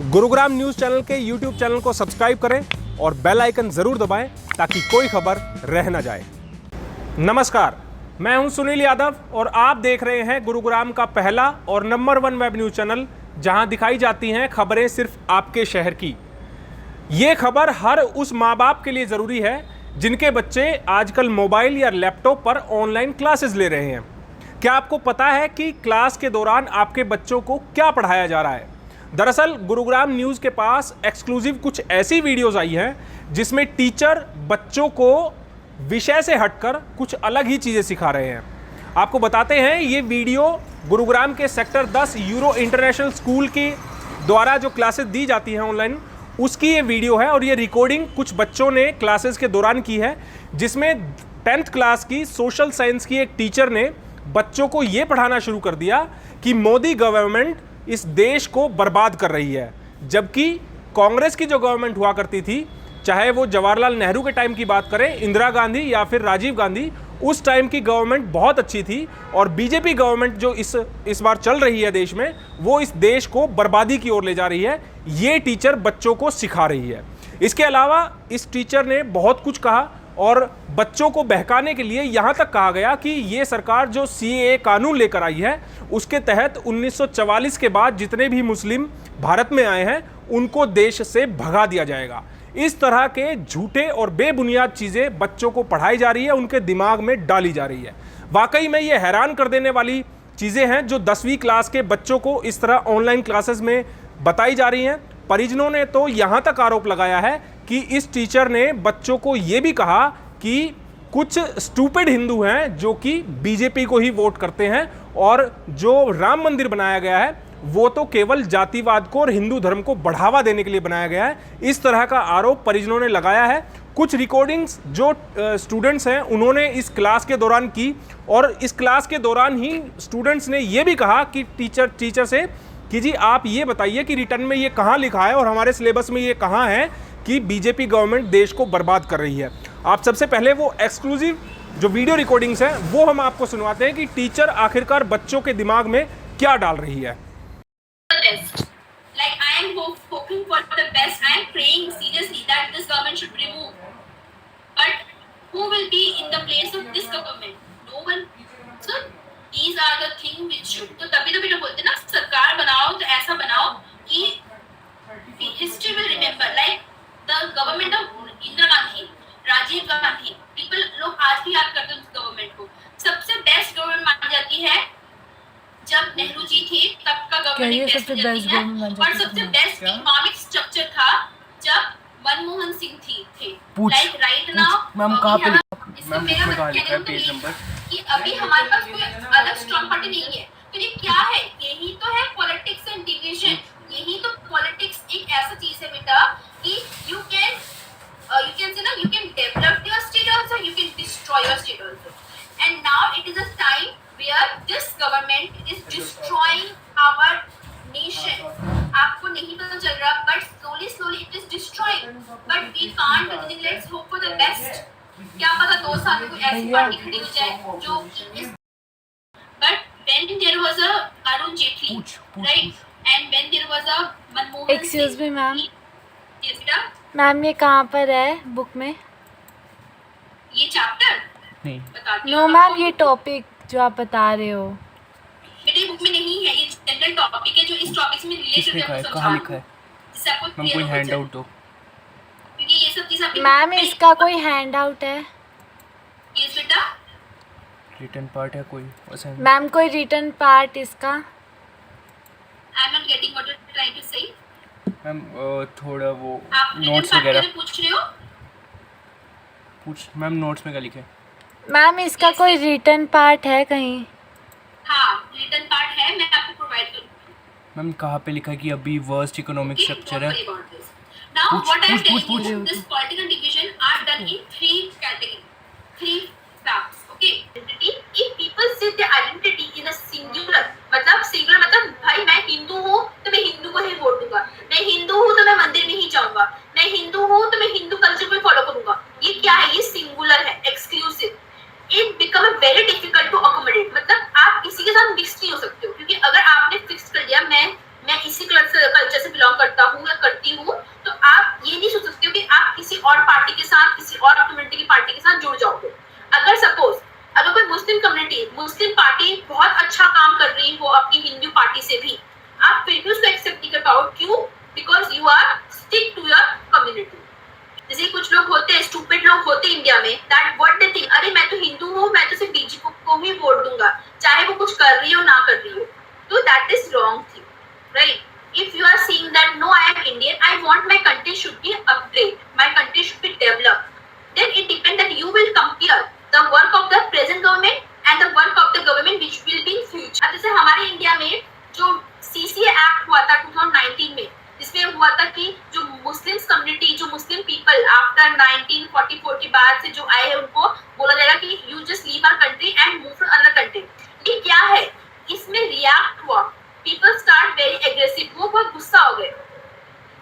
Gurugram news channel के YouTube channel को subscribe करें और बेल आइकन जरूर दबाएं ताकि कोई खबर रह न जाए। नमस्कार, मैं हूं सुनील यादव और आप देख रहे हैं गुरुग्राम का पहला और नंबर 1 वेब न्यूज चैनल, जहां दिखाई जाती हैं खबरें सिर्फ आपके शहर की। ये खबर हर उस माँ बाप के लिए ज़रूरी है जिनके बच्चे आजकल मोबाइल या लैपटॉप पर ऑनलाइन क्लासेस ले रहे हैं। क्या आपको पता है कि क्लास के दौरान आपके बच्चों को क्या पढ़ाया जा रहा है? दरअसल गुरुग्राम न्यूज़ के पास एक्सक्लूसिव कुछ ऐसी वीडियोस आई हैं जिसमें टीचर बच्चों को विषय से हटकर कुछ अलग ही चीज़ें सिखा रहे हैं। आपको बताते हैं, ये वीडियो गुरुग्राम के सेक्टर 10 यूरो इंटरनेशनल स्कूल के द्वारा जो क्लासेस दी जाती हैं ऑनलाइन, उसकी ये वीडियो है और ये रिकॉर्डिंग कुछ बच्चों ने क्लासेस के दौरान की है, जिसमें 10th क्लास की सोशल साइंस की एक टीचर ने बच्चों को ये पढ़ाना शुरू कर दिया कि मोदी गवर्नमेंट इस देश को बर्बाद कर रही है, जबकि कांग्रेस की जो गवर्नमेंट हुआ करती थी, चाहे वो जवाहरलाल नेहरू के टाइम की बात करें, इंदिरा गांधी या फिर राजीव गांधी, उस टाइम की गवर्नमेंट बहुत अच्छी थी और बीजेपी गवर्नमेंट जो इस बार चल रही है देश में, वो इस देश को बर्बादी की ओर ले जा रही है। ये टीचर बच्चों को सिखा रही है। इसके अलावा इस टीचर ने बहुत कुछ कहा और बच्चों को बहकाने के लिए यहाँ तक कहा गया कि ये सरकार जो CAA कानून लेकर आई है, उसके तहत 1944 के बाद जितने भी मुस्लिम भारत में आए हैं उनको देश से भगा दिया जाएगा। इस तरह के झूठे और बेबुनियाद चीज़ें बच्चों को पढ़ाई जा रही है, उनके दिमाग में डाली जा रही है। वाकई में ये हैरान कर देने वाली चीज़ें हैं जो 10वीं क्लास के बच्चों को इस तरह ऑनलाइन क्लासेस में बताई जा रही हैं। परिजनों ने तो यहाँ तक आरोप लगाया है कि इस टीचर ने बच्चों को ये भी कहा कि कुछ स्टूपिड हिंदू हैं जो कि बीजेपी को ही वोट करते हैं और जो राम मंदिर बनाया गया है वो तो केवल जातिवाद को और हिंदू धर्म को बढ़ावा देने के लिए बनाया गया है। इस तरह का आरोप परिजनों ने लगाया है। कुछ रिकॉर्डिंग्स जो स्टूडेंट्स हैं उन्होंने इस क्लास के दौरान की और इस क्लास के दौरान ही स्टूडेंट्स ने ये भी कहा कि टीचर से कि जी आप ये बताइए कि रिटर्न में ये कहाँ लिखा है और हमारे सिलेबस में ये कहाँ है कि बीजेपी गवर्नमेंट देश को बर्बाद कर रही है। आप सबसे पहले वो एक्सक्लूसिव जो वीडियो रिकॉर्डिंग्स हैं वो हम आपको सुनवाते हैं कि टीचर आखिरकार बच्चों के दिमाग में क्या डाल रही है। Like I am hoping for the best. I am praying seriously that this government should be removed. But who will be in the place of this government? No one. So these are the things which should. तो तभी तो बोलते ना, सरकार बनाओ तो ऐसा बनाओ कि history will remember. Like the government of Indira Gandhi, Rajiv Gandhi, people लोग आज भी याद करते हैं उस गवर्नमेंट को। सबसे बेस्ट गवर्नमेंट मानी जाती है जब नेहरू जी थे, तब का गवर्नमेंट बेस्ट है। और सबसे बेस्ट इकोनॉमिक स्ट्रक्चर था जब मनमोहन सिंह थे। लाइक राइट नाउ मैम कहां पे इसमें मेरा कहने का पेज नंबर कि अभी हमारे पास कोई अलग स्ट्रांग पार्टी नहीं है। तो ये क्या है? यही तो है पॉलिटिक्स एंड डिवीजन। यही तो पॉलिटिक्स एक ऐसा चीज है बेटा कि you can say ना, you can develop your state also, you can destroy your state also. And now it is a time where this government is destroying our nation. आपको नहीं पता चल रहा, but slowly it is destroying. But we can't do anything. Let's hope for the best. क्या पता 2 साल में कोई ऐसी पार्टी खड़ी हो जाए जो इस. But when there was a Arun Jaitley, right? And when there was a Manmohan Singh. Excuse me, ma'am. Yes, बेटा. मैम ये कहाँ पर है बुक में? ये चैप्टर नहीं, नो मैम, ये टॉपिक जो आप बता रहे हो बेटे बुक में नहीं है। ये जनरल टॉपिक है जो इस टॉपिक में रिलेटेड है। आपको कहाँ लिखा है? जिससे आपको मैम कोई हैंड आउट दो, क्योंकि ये सब चीज आपकी मैम। इसका कोई हैंड आउट है? यस बेटा। रिटर्न पार्ट है कोई असाइनमेंट? मैम कोई रिटर्न पार्ट इसका? I am not getting what you are trying to say. Ma'am थोड़ा वो आप नोट्स वगैरह पूछ रहे हो? पूछ मैम, नोट्स में क्या लिखा है? मैम इसका कोई रिटर्न पार्ट है कहीं? हाँ, रिटर्न पार्ट है, मैं आपको प्रोवाइड करूंगी। मैम कहाँ पे लिखा है कि अभी वर्स्ट इकोनॉमिक स्ट्रक्चर है? Now what I am telling you, this political division are done in 3 category, 3 facts. Okay, if people say the identity in a singular, मतलब सिंगुलर मतलब भाई मैं हिंदू हूँ तो मैं हिंदू को ही वोट दूंगा, मैं हिंदू हूँ तो मैं मंदिर में ही जाऊंगा, मैं हिंदू हूँ तो मैं हिंदू कल्चर को फॉलो करूंगा। ये क्या है? ये सिंगुलर है, exclusive. It become very difficult to accommodate. मतलब आप किसी के साथ मिक्स नहीं हो सकते हो, क्योंकि अगर आपने फिक्स कर लिया मैं इसी कलर कल्चर से बिलोंग करता हूँ या करती हूँ, तो आप ये नहीं सोच सकते हो कि आप किसी और पार्टी के साथ, किसी और कम्युनिटी की पार्टी के साथ जुड़ जाओगे। अगर सपोज अगर कोई मुस्लिम कम्युनिटी, मुस्लिम पार्टी बहुत अच्छा काम कर रही हो अपनी हिंदू पार्टी से भी, आप फिर भी उसको एक्सेप्ट नहीं कर पाओ। क्यों? Because you are stick to your community. जैसे कुछ लोग होते हैं, स्टूपिड लोग होते हैं इंडिया में, दैट व्हाट दे थिंक, अरे मैं तो हिंदू हूँ, मैं तो सिर्फ बीजेपी को ही वोट दूंगा, चाहे वो कुछ कर रही हो ना कर रही हो। तो that is wrong thing, right? If you are seeing that no, I am Indian, I want my country should be upgrade, my country should be developed, then it depends that you will compare the work of the present government and the work of the government which will be in future. अब जैसे हमारे India में जो CCA act हुआ था 2019 में, जिसमें हुआ था कि जो मुस्लिम्स कम्युनिटी, जो मुस्लिम पीपल आफ्टर 1944 के बाद से जो आए हैं, उनको बोला जाएगा कि you just leave our country and move to another country. ये क्या है? इसमें रिएक्ट हुआ, people start very aggressive, वो बहुत गुस्सा हो गए।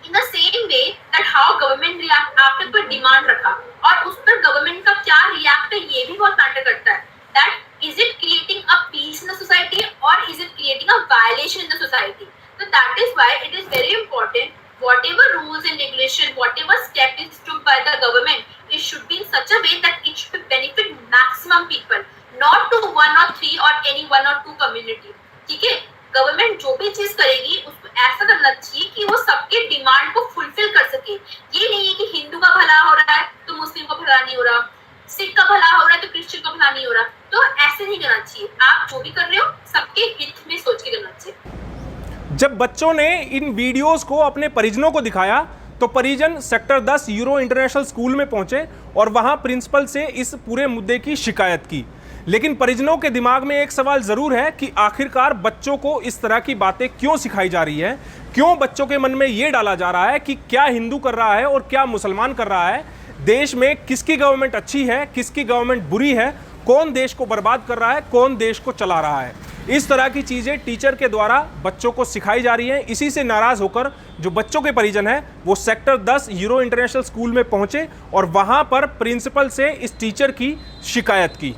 In the same way that how government react, आपने कोई डिमांड रखा और उस पर गवर्नमेंट का क्या रिएक्ट है, ये भी बहुत मैटर करता है। That is it creating a peace in the society or is it creating a violation in the society? So that is why it is very important, whatever rules and regulation, whatever step is took by the government, it should be in such a way that it should benefit maximum people, not to one or three or any one or two community। ठीक है? Government जो भी चीज करेगी उसको ऐसा करना चाहिए कि वो सबके डिमांड को फुलफिल कर सके। ये नहीं है कि हिंदू का भला हो रहा है तो मुस्लिम का भला नहीं हो रहा, सिख का भला हो रहा है तो क्रिश्चियन का भला नहीं हो रहा। तो ऐसे नहीं करना चाहिए। आप जो भी कर रहे हो सबके हित में सोच के करना चाहिए। जब बच्चों ने इन वीडियोस को अपने परिजनों को दिखाया तो परिजन सेक्टर 10 यूरो इंटरनेशनल स्कूल में पहुंचे और वहां प्रिंसिपल से इस पूरे मुद्दे की शिकायत की। लेकिन परिजनों के दिमाग में एक सवाल ज़रूर है कि आखिरकार बच्चों को इस तरह की बातें क्यों सिखाई जा रही है, क्यों बच्चों के मन में ये डाला जा रहा है कि क्या हिंदू कर रहा है और क्या मुसलमान कर रहा है, देश में किसकी गवर्नमेंट अच्छी है, किसकी गवर्नमेंट बुरी है, कौन देश को बर्बाद कर रहा है, कौन देश को चला रहा है। इस तरह की चीज़ें टीचर के द्वारा बच्चों को सिखाई जा रही हैं। इसी से नाराज़ होकर जो बच्चों के परिजन हैं वो सेक्टर 10 यूरो इंटरनेशनल स्कूल में पहुंचे और वहां पर प्रिंसिपल से इस टीचर की शिकायत की।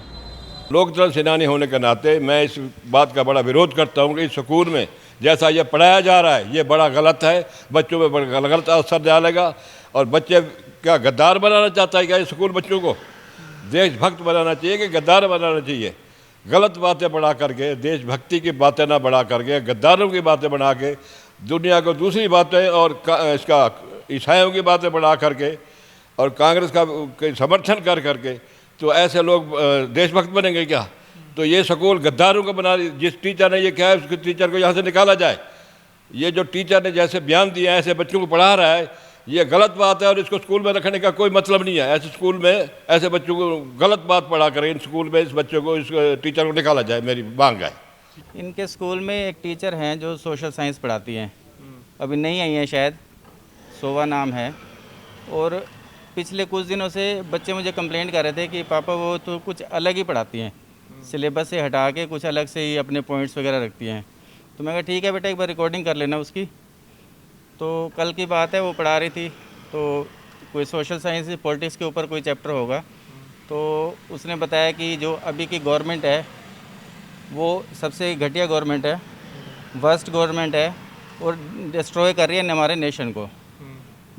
लोकतंत्र सेनानी होने के नाते मैं इस बात का बड़ा विरोध करता हूँ कि इस स्कूल में जैसा ये पढ़ाया जा रहा है ये बड़ा गलत है, बच्चों में बड़ा गलत असर डालेगा। और बच्चे क्या गद्दार बनाना चाहता है क्या ये स्कूल? बच्चों को देशभक्त बनाना चाहिए कि गद्दार बनाना चाहिए? गलत बातें बढ़ा करके, देशभक्ति की बातें ना बढ़ा करके, गद्दारों की बातें बना के, दुनिया को दूसरी बातें और इसका ईसाइयों की बातें बढ़ा करके और कांग्रेस का समर्थन कर करके, तो ऐसे लोग देशभक्त बनेंगे क्या? तो ये स्कूल गद्दारों को बना, जिस टीचर ने ये कहा है उस टीचर को यहाँ से निकाला जाए। ये जो टीचर ने जैसे बयान दिया है, ऐसे बच्चों को पढ़ा रहा है, ये गलत बात है और इसको स्कूल में रखने का कोई मतलब नहीं है। ऐसे स्कूल में ऐसे बच्चों को गलत बात पढ़ा करें, इन स्कूल में इस बच्चों को, इस टीचर को निकाला जाए, मेरी मांग है। इनके स्कूल में एक टीचर हैं जो सोशल साइंस पढ़ाती हैं, अभी नहीं आई हैं शायद, शोभा नाम है। और पिछले कुछ दिनों से बच्चे मुझे कंप्लेंट कर रहे थे कि पापा वो तो कुछ अलग ही पढ़ाती हैं, सिलेबस से हटा के कुछ अलग से ही अपने पॉइंट्स वगैरह रखती हैं। तो मैं कहा ठीक है बेटा, एक बार रिकॉर्डिंग कर लेना उसकी। तो कल की बात है, वो पढ़ा रही थी, तो कोई सोशल साइंस पॉलिटिक्स के ऊपर कोई चैप्टर होगा। तो उसने बताया कि जो अभी की गवर्नमेंट है वो सबसे घटिया गवर्नमेंट है, वर्स्ट गवर्नमेंट है और डिस्ट्रॉय कर रही है हमारे नेशन को।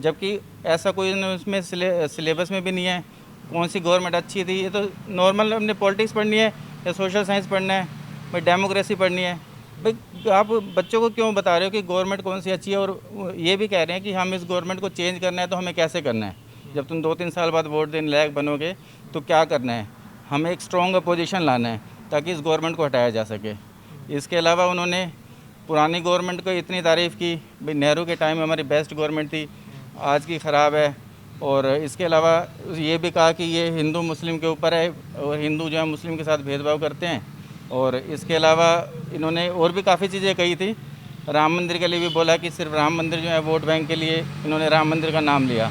जबकि ऐसा कोई उसमें सिलेबस में भी नहीं है। कौन सी गवर्नमेंट अच्छी थी? ये तो नॉर्मल हमने पॉलिटिक्स पढ़नी है या सोशल साइंस पढ़ना है, भाई डेमोक्रेसी पढ़नी है। भाई आप बच्चों को क्यों बता रहे हो कि गवर्नमेंट कौन सी अच्छी है? और ये भी कह रहे हैं कि हम इस गवर्नमेंट को चेंज करना है, तो हमें कैसे करना है? जब तुम 2-3 साल बाद वोट देने लायक बनोगे तो क्या करना है? हमें एक स्ट्रॉन्ग अपोजिशन लाना है ताकि इस गवर्नमेंट को हटाया जा सके। इसके अलावा उन्होंने पुरानी गवर्नमेंट को इतनी तारीफ़ की, भाई नेहरू के टाइम में हमारी बेस्ट गवर्नमेंट थी, आज की ख़राब है। और इसके अलावा ये भी कहा कि ये हिंदू मुस्लिम के ऊपर है और हिंदू जो है मुस्लिम के साथ भेदभाव करते हैं। और इसके अलावा इन्होंने और भी काफ़ी चीज़ें कही थी। राम मंदिर के लिए भी बोला कि सिर्फ राम मंदिर जो है वोट बैंक के लिए इन्होंने राम मंदिर का नाम लिया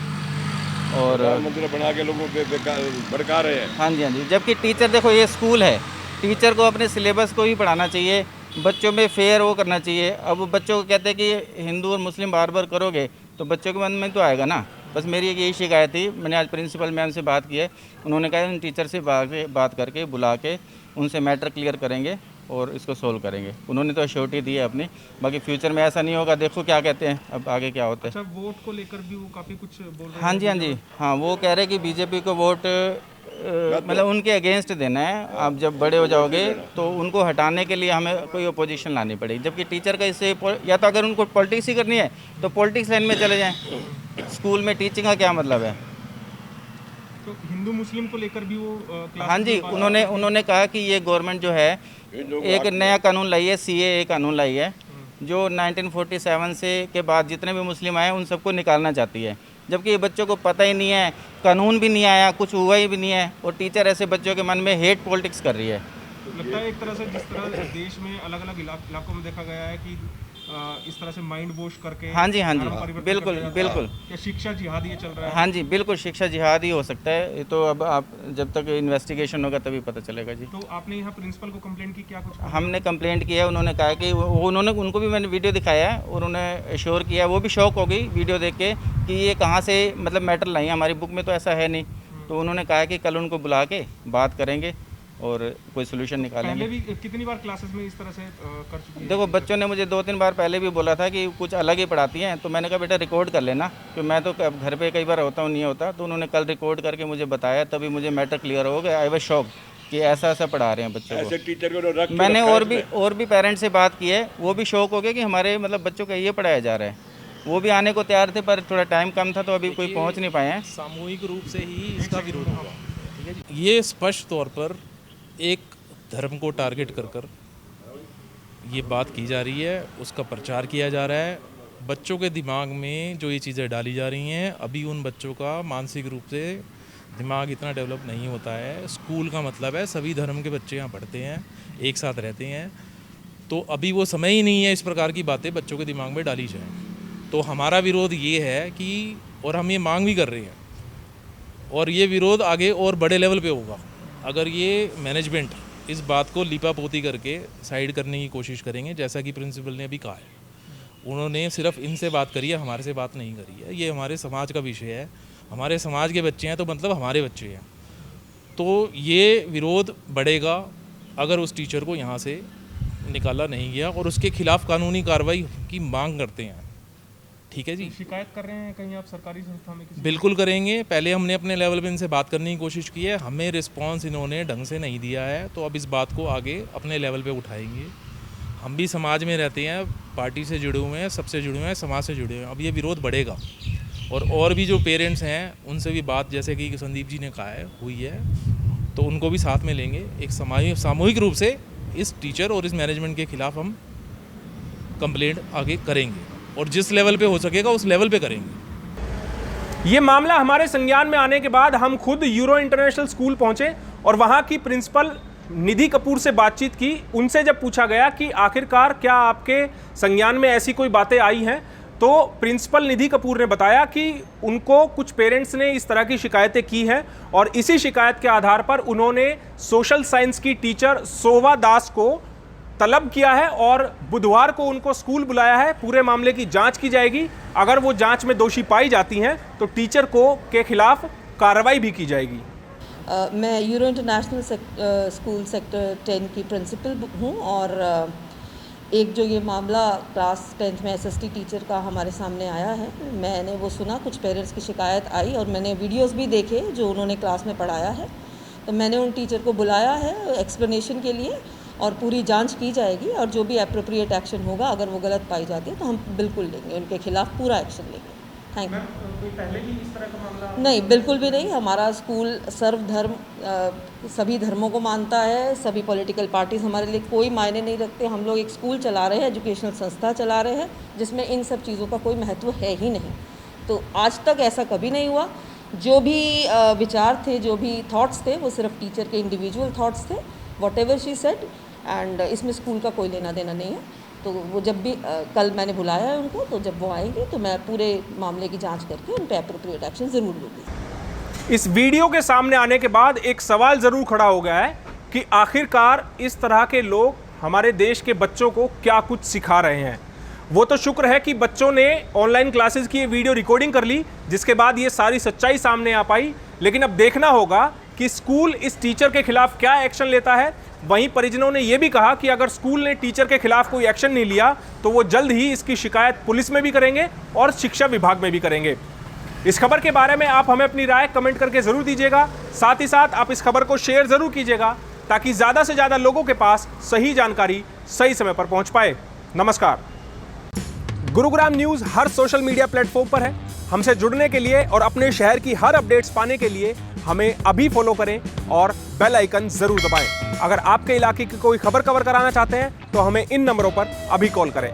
और राम मंदिर बना के लोगों के भड़का रहे हैं। हाँ जी, हाँ जी। जबकि टीचर, देखो ये स्कूल है, टीचर को अपने सिलेबस को ही पढ़ाना चाहिए, बच्चों में फेयर वो करना चाहिए। अब बच्चों को कहते हैं कि हिंदू और मुस्लिम बार बार करोगे तो बच्चों के मन में तो आएगा ना। बस मेरी एक यही शिकायत थी। मैंने आज प्रिंसिपल मैम से बात की है, उन्होंने कहा इन टीचर से बात करके बुला के उनसे मैटर क्लियर करेंगे और इसको सोल्व करेंगे। उन्होंने तो अश्योरिटी दी है अपनी, बाकी फ्यूचर में ऐसा नहीं होगा, देखो क्या कहते हैं अब आगे क्या होता है। अच्छा, वोट को लेकर भी वो काफ़ी कुछ बोल रहे हैं। हाँ जी, हाँ जी, हाँ, वो कह रहे हैं कि बीजेपी को वोट मतलब उनके अगेंस्ट देना है। आप जब बड़े हो जाओगे तो उनको हटाने के लिए हमें कोई अपोजिशन लानी पड़ेगी, जबकि टीचर का इससे या तो अगर उनको पॉलिटिक्स ही करनी है तो पॉलिटिक्स लाइन में चले जाएं। स्कूल में टीचिंग का क्या मतलब है? तो हिंदू मुस्लिम को लेकर भी वो क्लास हाँ जी, उन्होंने कहा कि ये गवर्नमेंट जो है एक नया कानून लाई है, CAA कानून लाई है, जो 1947 से के बाद जितने भी मुस्लिम आए उन सबको निकालना चाहती है, जबकि ये बच्चों को पता ही नहीं है, कानून भी नहीं आया, कुछ हुआ ही भी नहीं है, और टीचर ऐसे बच्चों के मन में हेट पॉलिटिक्स कर रही है। लगता है एक तरह से जिस तरह देश में अलग अलग इलाकों में देखा गया है कि इस तरह से माइंड वॉश करके हाँ जी, हाँ जी, धर्म परिवर्तन बिल्कुल करते हैं। बिल्कुल। क्या शिक्षा जिहाद ये चल रहा है? हाँ जी, बिल्कुल, शिक्षा जिहाद ही हो सकता है। ये तो अब आप जब तक इन्वेस्टिगेशन होगा तभी पता चलेगा जी। तो आपने यहाँ प्रिंसिपल को कंप्लेंट की, क्या कुछ? हमने कंप्लेंट की है, उन्होंने कहा कि उनको भी मैंने वीडियो दिखाया है और उन्हें एश्योर किया, वो भी शॉक हो गई वीडियो देख के कि ये कहाँ से मतलब मैटर लाई, हमारी बुक में तो ऐसा है नहीं। तो उन्होंने कहा कि कल उनको बुला के बात करेंगे और कोई सोल्यूशन निकालेंगे। पहले भी कितनी बार क्लासेस में इस तरह से कर चुकी है? देखो, बच्चों ने मुझे 2-3 बार पहले भी बोला था कि कुछ अलग ही पढ़ाती हैं, तो मैंने कहा बेटा रिकॉर्ड कर लेना, क्योंकि मैं तो अब घर पे कई बार होता हूँ, नहीं होता। तो उन्होंने कल रिकॉर्ड करके मुझे बताया, तभी मुझे मैटर क्लियर हो गया। आई वाज शॉक कि ऐसा पढ़ा रहे हैं बच्चों ऐसे को। टीचर को रख के मैंने रखा और भी पेरेंट्स से बात की है, वो भी शौक हो गए कि हमारे मतलब बच्चों का ये पढ़ाया जा रहा है। वो भी आने को तैयार थे, पर थोड़ा टाइम कम था तो अभी कोई पहुंच नहीं पाए हैं। सामूहिक रूप से ही इसका विरोध होगा, ठीक है जी। ये स्पष्ट तौर पर एक धर्म को टारगेट कर ये बात की जा रही है, उसका प्रचार किया जा रहा है। बच्चों के दिमाग में जो ये चीज़ें डाली जा रही हैं, अभी उन बच्चों का मानसिक रूप से दिमाग इतना डेवलप नहीं होता है। स्कूल का मतलब है सभी धर्म के बच्चे यहाँ पढ़ते हैं, एक साथ रहते हैं, तो अभी वो समय ही नहीं है इस प्रकार की बातें बच्चों के दिमाग में डाली जाएँ। तो हमारा विरोध ये है कि, और हम ये मांग भी कर रहे हैं, और ये विरोध आगे और बड़े लेवल पे होगा अगर ये मैनेजमेंट इस बात को लीपापोती करके साइड करने की कोशिश करेंगे, जैसा कि प्रिंसिपल ने अभी कहा है। उन्होंने सिर्फ इनसे बात करी है, हमारे से बात नहीं करी है। ये हमारे समाज का विषय है, हमारे समाज के बच्चे हैं तो मतलब हमारे बच्चे हैं। तो ये विरोध बढ़ेगा अगर उस टीचर को यहाँ से निकाला नहीं गया, और उसके खिलाफ कानूनी कार्रवाई की मांग करते हैं, ठीक है जी। शिकायत कर रहे हैं कहीं आप सरकारी संस्था में? बिल्कुल करेंगे। पहले हमने अपने लेवल पे इनसे बात करने की कोशिश की है, हमें रिस्पांस इन्होंने ढंग से नहीं दिया है, तो अब इस बात को आगे अपने लेवल पे उठाएंगे। हम भी समाज में रहते हैं, पार्टी से जुड़े हुए हैं, सबसे जुड़े हुए हैं, समाज से जुड़े हुए हैं। अब ये विरोध बढ़ेगा, और भी जो पेरेंट्स हैं उनसे भी बात, जैसे कि संदीप जी ने कहा है, हुई है, तो उनको भी साथ में लेंगे। एक सामूहिक रूप से इस टीचर और इस मैनेजमेंट के खिलाफ हम कंप्लेंट आगे करेंगे, और जिस लेवल पे हो सकेगा उस लेवल पे करेंगे। ये मामला हमारे संज्ञान में आने के बाद हम खुद यूरो इंटरनेशनल स्कूल पहुंचे और वहां की प्रिंसिपल निधि कपूर से बातचीत की। उनसे जब पूछा गया कि आखिरकार क्या आपके संज्ञान में ऐसी कोई बातें आई हैं, तो प्रिंसिपल निधि कपूर ने बताया कि उनको कुछ पेरेंट्स ने इस तरह की शिकायतें की हैं, और इसी शिकायत के आधार पर उन्होंने सोशल साइंस की टीचर शोभा दास को तलब किया है, और बुधवार को उनको स्कूल बुलाया है। पूरे मामले की जांच की जाएगी। अगर वो जांच में दोषी पाई जाती हैं तो टीचर को के खिलाफ कार्रवाई भी की जाएगी। मैं यूरो इंटरनेशनल स्कूल सेक्टर 10 की प्रिंसिपल हूँ, और एक जो ये मामला क्लास 10th में SST टीचर का हमारे सामने आया है, मैंने वो सुना, कुछ पेरेंट्स की शिकायत आई और मैंने वीडियोस भी देखे जो उन्होंने क्लास में पढ़ाया है। तो मैंने उन टीचर को बुलाया है एक्सप्लेनेशन के लिए, और पूरी जांच की जाएगी, और जो भी एप्रोप्रिएट एक्शन होगा, अगर वो गलत पाई जाती है तो हम बिल्कुल लेंगे, उनके खिलाफ पूरा एक्शन लेंगे। Thank you. कोई पहले भी इस तरह का मामला? नहीं, बिल्कुल भी नहीं। हमारा स्कूल सर्वधर्म सभी धर्मों को मानता है, सभी पॉलिटिकल पार्टीज हमारे लिए कोई मायने नहीं रखते। हम लोग एक स्कूल चला रहे हैं, एजुकेशनल संस्था चला रहे हैं, जिसमें इन सब चीज़ों का कोई महत्व है ही नहीं। तो आज तक ऐसा कभी नहीं हुआ। जो भी विचार थे, जो भी थॉट्स थे, वो सिर्फ टीचर के इंडिविजुअल थॉट्स थे, what ever she said, and इसमें स्कूल का कोई लेना देना नहीं है। तो वो जब भी कल मैंने बुलाया है उनको, तो जब वो आएंगे तो मैं पूरे मामले की जांच करके उन पर एप्रोप्रिएट एक्शन ज़रूर लूँगी। इस वीडियो के सामने आने के बाद एक सवाल ज़रूर खड़ा हो गया है कि आखिरकार इस तरह के लोग हमारे देश के बच्चों को क्या कुछ सिखा रहे हैं। वो तो शुक्र है कि बच्चों ने ऑनलाइन क्लासेस की ये वीडियो रिकॉर्डिंग कर ली, जिसके बाद ये सारी सच्चाई सामने आ पाई। लेकिन अब देखना होगा कि स्कूल इस टीचर के खिलाफ क्या एक्शन लेता है। वहीं परिजनों ने यह भी कहा कि अगर स्कूल ने टीचर के खिलाफ कोई एक्शन नहीं लिया तो वो जल्द ही इसकी शिकायत पुलिस में भी करेंगे और शिक्षा विभाग में भी करेंगे। इस खबर के बारे में आप हमें अपनी राय कमेंट करके जरूर दीजिएगा। साथ ही साथ आप इस खबर को शेयर जरूर कीजिएगा ताकि ज्यादा से ज्यादा लोगों के पास सही जानकारी सही समय पर पहुंच पाए। नमस्कार। गुरुग्राम न्यूज हर सोशल मीडिया प्लेटफॉर्म पर है। हमसे जुड़ने के लिए और अपने शहर की हर अपडेट्स पाने के लिए हमें अभी फॉलो करें और बेल आइकन जरूर दबाएं। अगर आपके इलाके की कोई खबर कवर कराना चाहते हैं तो हमें इन नंबरों पर अभी कॉल करें।